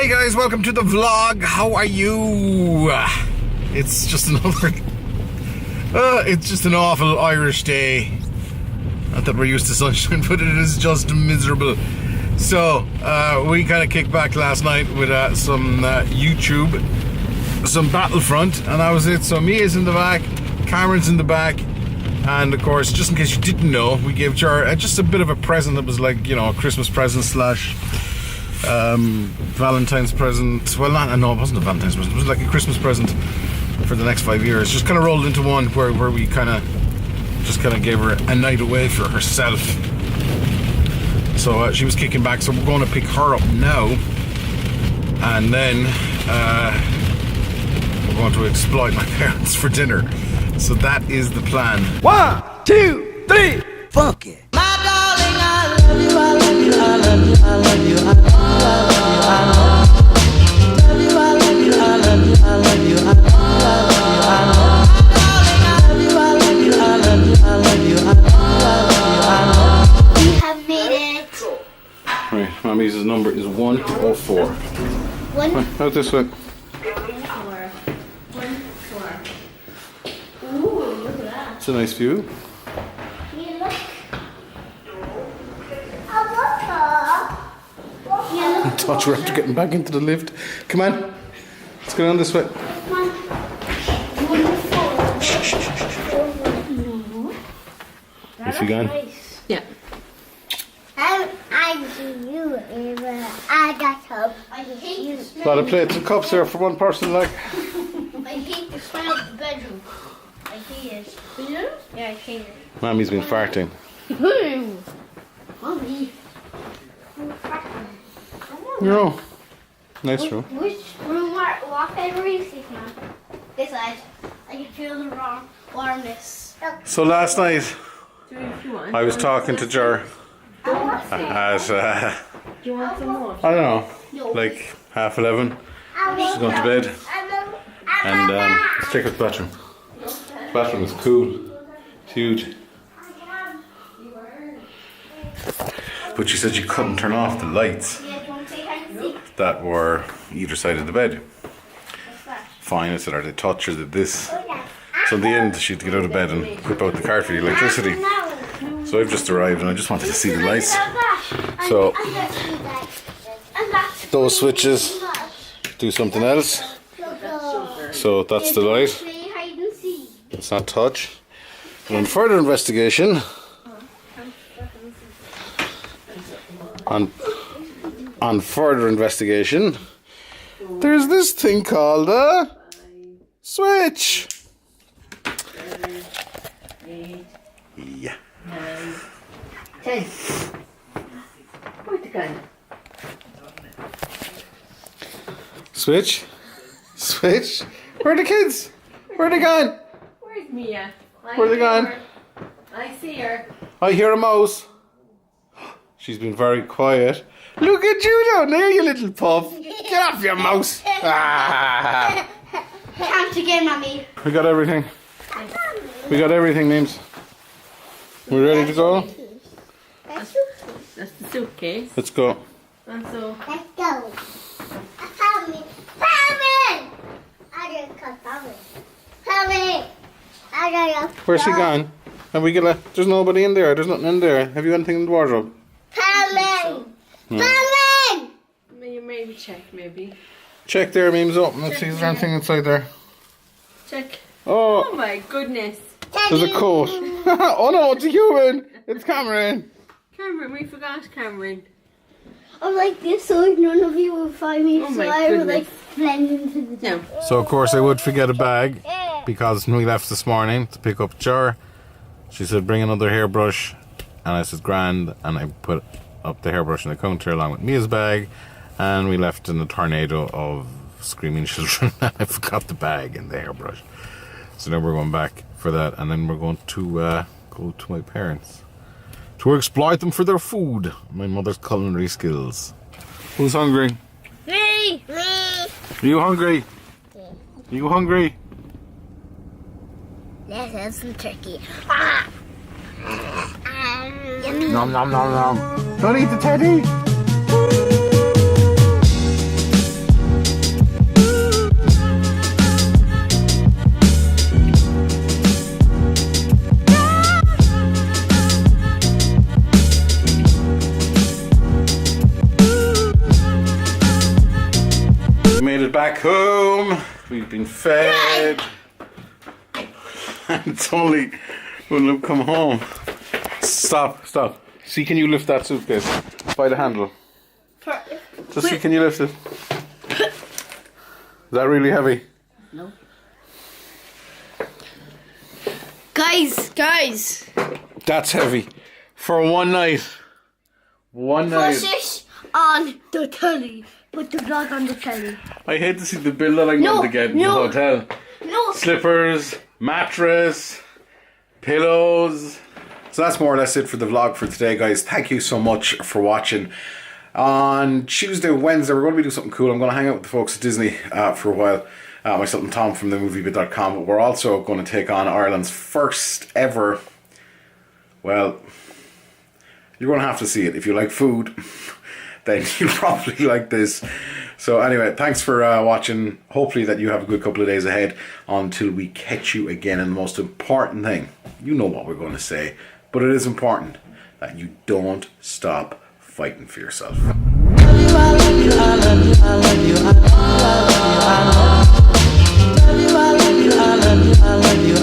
Hey guys, welcome to the vlog. How are you? It's just another... it's just an awful Irish day. Not that we're used to sunshine, but it is just miserable. So, we kind of kicked back last night with some YouTube, some Battlefront, and that was it. So Mia's in the back, Cameron's in the back, and of course, just in case you didn't know, we gave Jar just a bit of a present that was like, you know, a Christmas present slash Valentine's present. Well, no, it wasn't a Valentine's present. It was like a Christmas present for the next 5 years. Just kind of rolled into one where we kind of gave her a night away for herself. So she was kicking back, so we're going to pick her up now, and then we're going to exploit my parents for dinner. So that is the plan. 1, 2, 3, funk it. My darling, I love you, I love you, I love you, I love you, I love you, I love you, I love you, I love you, I love you, I love you, I love you, I love you, I love you, I love you, I love you. We have made it. Right, Mommy's number is 104. One, Out this way. 4. 1, 4. Ooh, look at that. It's a nice view. Yeah, look. Yeah, look. Thought you were after getting back into the lift. Come on. Let's go down this way. Come on. 1, 4. Is she gone? Yeah. I see you, Ava. I got help. I hate you. A lot of plates and cups there for one person, like. I hate the smell of the bedroom. I hate it. Yeah, I hate it. Mommy's been farting. Mommy. No. Nice room. Which room what side are you sitting on? This side. I can feel the warmness. So last night, I was talking to Jar at, Do you want some more? I don't know, like 11:30. She's going to bed. And let's check out the bathroom. The bathroom is cool. It's huge. But she said you couldn't turn off the lights that were either side of the bed. Fine, I said, are they touch or did this? So in the end, she had to get out of bed and whip out the card for the electricity. So I've just arrived and I just wanted to see the lights. So those switches do something else. So that's the light. It's not touch. But on further investigation, on further investigation, there's this thing called a switch. Yeah. 10. Where'd it go? Switch. Switch. Where are the kids? Where are they gone? Where's Mia? Where are they gone? I see her. I hear a mouse. She's been very quiet. Look at you down there, you little puff. Get off your mouse. Ah. Count again, Mommy. We got everything. We got everything, names. We ready to go? That's the suitcase. Let's go. And so, Let's go. Tommy. Tommy! I just called Tommy. Tommy! I got Where's she gone? Have we got there's nobody in there. There's nothing in there. Have you anything in the wardrobe? Tommy! No. Tommy! maybe check, maybe. Check there, memes up. Let's see, is there anything inside there? Check. Oh, Oh my goodness. there's a coat. Oh no, it's a human. It's Cameron. Cameron, we forgot Cameron. I'm like this so none of you will find me, Oh so my I would goodness. like blend into the No. So of course I would forget a bag because when we left this morning to pick up Jar, she said bring another hairbrush, and I said grand, and I put up the hairbrush in the counter along with Mia's bag, and we left in a tornado of screaming children. I forgot the bag and the hairbrush. So now we're going back for that, and then we're going to go to my parents to exploit them for their food, my mother's culinary skills. Who's hungry? Me! Are you hungry? Are you hungry? Let's have some turkey. Ah! Yummy. Nom nom nom nom. Don't eat the teddy. it back home. We've been fed. And it's only when we come home. Stop. See, can you lift that suitcase by the handle? Just see, can you lift it? Is that really heavy? No. Guys. That's heavy. For one night. One night. Put it on the telly. Put the vlog on the telly. I hate to see the bill that I'm going to get in the hotel. No. Slippers, mattress, pillows. So that's more or less it for the vlog for today, guys. Thank you so much for watching. On Tuesday, Wednesday, we're going to be doing something cool. I'm going to hang out with the folks at Disney for a while. Myself and Tom from themoviebit.com. But we're also going to take on Ireland's first ever, well, you're going to have to see it. If you like food, then you'll probably like this. So anyway, thanks for watching. Hopefully that you have a good couple of days ahead until we catch you again. And the most important thing, you know what we're going to say, but it is important that you don't stop fighting for yourself. I love you, I love you, I love you, I love you, I love you, I love you, I love you, I love you, I love you.